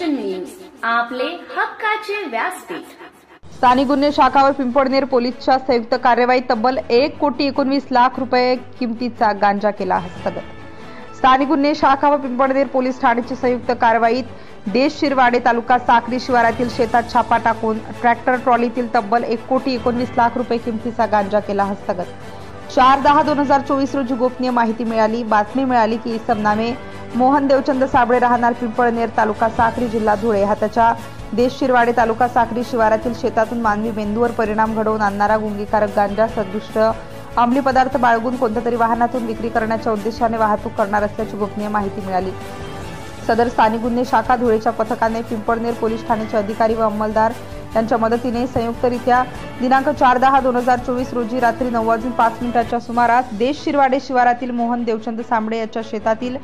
Nation news, आपले हक्काचे व्यासपीठ। स्थानिक गुन्हे शाखा व पिंपळनेर पोलीसच्या संयुक्त कार्यवाहीत तब्बल 1,19,00,000 रुपये किमतीचा गांजा केला हस्तगत। स्थानिक गुन्हे शाखा व पिंपळनेर पोलीस ठाण्याची संयुक्त कार्यवाहीत देश शिरवाडे तालुका साक्री शिवारातील शेतात छापा टाकून ट्रॅक्टर ट्रॉलीतील तब्बल 1,19,00,000 रुपये किमतीचा गांजा केला हस्तगत। 4/10/2024 रोजी गोपनीय माहिती मिळाली। बातमी मिळाली की इसम नामे मोहन देवचंद साबळे राहणार पिंपळनेर तालुका साक्री जिल्हा धुळे हा त्याच्या देश शिरवाडे तालुका साक्री शिवारातील शेतातून मानवी मेंदूवर परिणाम घडवून आणणारा गुंगीकारक गांजा सदृष्ट अंमली पदार्थ बाळगून कोणत्या तरी वाहनातून विक्री करण्याच्या उद्देशाने वाहतूक करणार असल्याची गोपनीय माहिती मिळाली। सदर स्थानिक गुन्हे शाखा धुळेच्या पथकाने पिंपळनेर पोलीस ठाण्याचे अधिकारी व अंमलदार यांच्या मदतीने संयुक्तरित्या दिनांक 4/10/2024 रोजी रात्री 9:05 सुमारास देश शिरवाडे शिवारातील मोहन देवचंद साबळे यांच्या शेतातील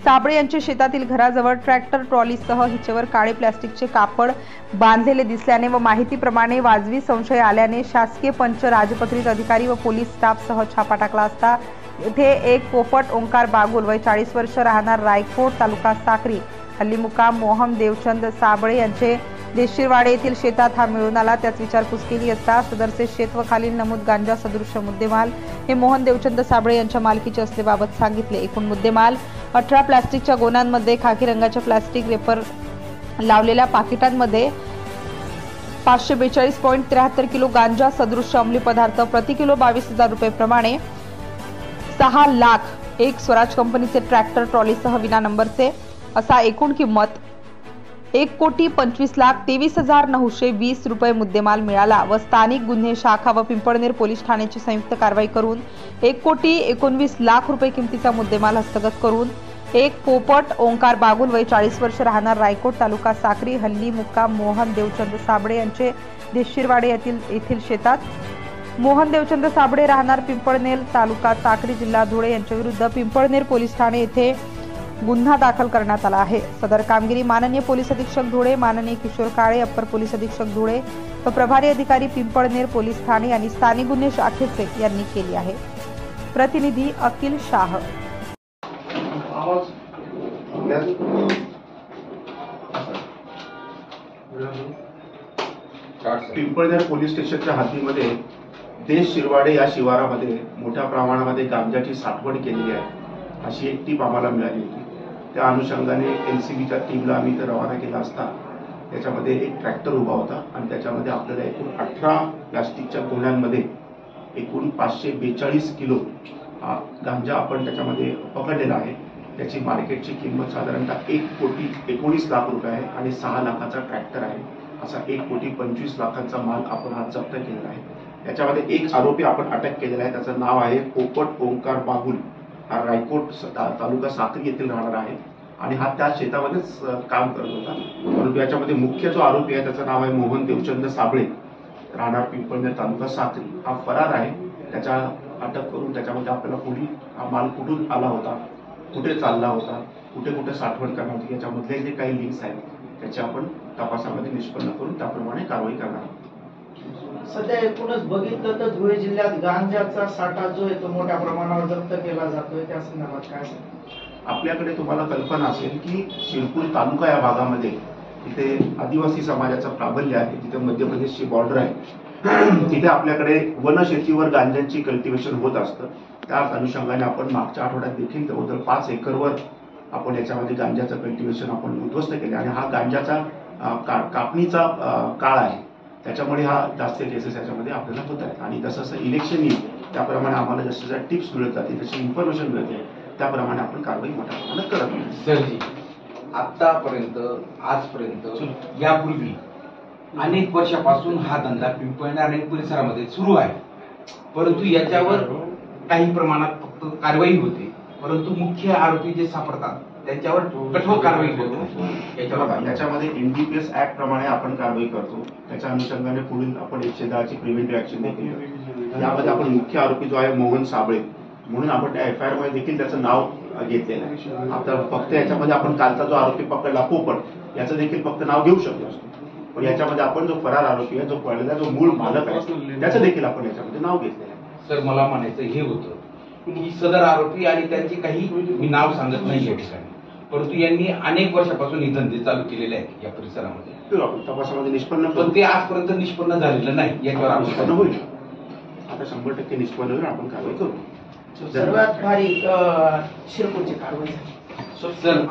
साबळे यांच्या शेतातील घराजवळ ट्रॅक्टर ट्रॉलीसह हिचेवर काळे प्लास्टिकचे कापड बांधलेले दिसल्याने व माहितीप्रमाणे वाजवी संशय आल्याने शासकीय पंच राजपत्रित अधिकारी व पोलीस स्टाफसह छापा टाकला असता येथे एक पोपट ओंकार बागुल वय 40 वर्ष राहणार रायकोट तालुका साक्री हल्ली मुक्काम मोहन देवचंद साबळे यांचे देशिरवाडे येथील शेतात हा मिळून आला। त्याच विचारपूस केली असता सदरचे शेत व खालील नमूद गांजा सदृश्य मुद्देमाल हे मोहन देवचंद साबळे यांच्या मालकीचे असल्याबाबत सांगितले। एकूण मुद्देमाल 18 प्लास्टिकच्या गोण्यांमध्ये खाकी रंगाच्या प्लास्टिक रेपर लावलेल्या पाकिटांमध्ये 542.73 किलो गांजा सदृश्य अंमली पदार्थ प्रति किलो 22,000 रुपये प्रमाणे 6 लाख एक स्वराज कंपनीचे ट्रॅक्टर ट्रॉलीसह विना नंबरचे असा एकूण किंमत 1,25,23,920 रुपये मुद्देमाल मिळाला व स्थानिक गुन्हे शाखा व पिंपळनेर पोलीस ठाण्याची संयुक्त कारवाई करून 1,19,00,000 रुपये किमतीचा मुद्देमाल हस्तगत करून एक पोपट ओंकार बागुल वय 40 वर्ष राहणार रायकोट तालुका साक्री हल्ली मुक्काम मोहन देवचंद साबळे यांचे देशिरवाडे येथील शेतात मोहन देवचंद साबळे राहणार पिंपळनेर तालुका साक्री जिल्हा धुळे यांच्या विरुद्ध पिंपळनेर पोलीस ठाणे येथे गुन्हा दाखल करण्यात आला आहे। सदर कामगिरी माननीय पोलीस अधीक्षक धुळे, माननीय किशोर काळे अप्पर पोलीस अधीक्षक धुळे व प्रभारी अधिकारी पिंपळनेर पोलीस ठाणे आणि स्थानिक गुन्हे शाखेचे यांनी केली आहे। प्रतिनिधी अखिल शाह। पिंपळनेर पोलीस स्टेशनच्या हद्दीमध्ये देश शिरवाडे या शिवारामध्ये मोठ्या प्रमाणामध्ये गांजाची साठवण केलेली आहे अशी एक टीप आम्हाला मिळाली होती। त्या अनुषंगाने एलसीबीच्या टीमला आम्ही इथे रवाना केला असता त्याच्यामध्ये एक ट्रॅक्टर उभा होता आणि त्याच्यामध्ये आपल्याला एकूण 18 प्लास्टिकच्या गोण्यांमध्ये एकूण 542 किलो गांजा आपण त्याच्यामध्ये पकडलेला आहे। त्याची मार्केटची किंमत साधारणतः 1,19,00,000 रुपये आहे आणि 6 लाखाचा ट्रॅक्टर आहे। असा 1,25,00,000 माल आपण आज जप्त केलेला आहे। त्याच्यामध्ये एक आरोपी आपण अटक केलेला आहे, त्याचं नाव आहे पोपट ओंकार बागुल, हा रायकोट तालुका साक्री येथील राहणार आहे आणि हा त्या शेतामध्येच काम करत होता। परंतु याच्यामध्ये मुख्य जो आरोपी आहे त्याचं नाव आहे मोहन देवचंद साबळे राहणार पिंपळनेर तालुका साक्री, हा फरार आहे। त्याच्या अटक करून त्याच्यामध्ये आपल्याला पुढील हा माल कुठून आला होता, कुठे चालला होता, कुठे कुठे साठवण करणार होती याच्यामधले जे काही लिंक्स आहेत त्याचे आपण तपासामध्ये निष्पन्न करून त्याप्रमाणे कारवाई करणार आहोत। सध्या एकूणच बघितलं तर धुळे जिल्ह्यात गांजाचा साठा जो आहे तो मोठ्या प्रमाणावर जप्त केला जातोय, त्या संदर्भात काय आपल्याकडे तुम्हाला कल्पना असेल की शिरपूर तालुका या भागामध्ये तिथे आदिवासी समाजाचं प्राबल्य आहे, तिथे मध्य प्रदेशची बॉर्डर आहे, तिथे आपल्याकडे वनशेतीवर गांजाची कल्टिव्हेशन होत असतं। त्याच अनुषंगाने आपण मागच्या आठवड्यात देखील जवळजवळ 5 एकरवर आपण याच्यामध्ये गांजाचं कल्टिव्हेशन आपण उद्ध्वस्त केले आणि हा गांजाचा कापणीचा काळ आहे, त्याच्यामुळे हा जास्त केसेस याच्यामध्ये आपल्याला होत आहेत आणि जसं इलेक्शन येईल त्याप्रमाणे आम्हाला जसं टिप्स मिळत जातील, जशी इन्फॉर्मेशन मिळते त्याप्रमाणे आपण कारवाई मोठ्या प्रमाणात करत आहोत। सरजी, आतापर्यंत आजपर्यंत यापूर्वी अनेक वर्षापासून हा धंदा पिंपळनेर आणि परिसरामध्ये सुरू आहे, परंतु याच्यावर काही प्रमाणात फक्त कारवाई होते, परंतु मुख्य आरोपी जे सापडतात त्याच्यावर कठोर कारवाई होते। याच्यामध्ये एनडीपीएस ऍक्ट प्रमाणे आपण कारवाई करतो, त्याच्या अनुषंगाने पुढील आपण 110 प्रिव्हेंटिव्ह ऍक्शन देखील यामध्ये आपण मुख्य आरोपी जो आहे मोहन साबळे म्हणून आपण त्या एफआयआर मध्ये देखील त्याचं नाव घेतलेलं आहे। आता फक्त याच्यामध्ये आपण कालचा जो आरोपी पकडला पोपट याचं देखील फक्त नाव घेऊ शकतो, पण याच्यामध्ये आपण जो फरार आरोपी आहे, जो पळलेला जो मूळ मालक आहे त्याचं देखील आपण याच्यामध्ये नाव घेतलेलं आहे। सर, मला म्हणायचं हे होतं की सदर आरोपी आणि त्यांचे काही मी नाव सांगत नाही या ठिकाणी, परंतु यांनी अनेक वर्षापासून हे धंदे चालू केलेले आहेत या परिसरामध्ये. आपण तपासामध्ये निष्पन्न पण ते आजपर्यंत निष्पन्न झालेलं नाही. याच्यावर निष्पन्न होईल. आता 100% निष्पन्न होईल. आपण कारवाई करू. सर्वात भारी शिरपूरची कारवाई झाली.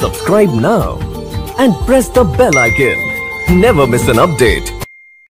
Subscribe now and press the bell icon. Never miss an update.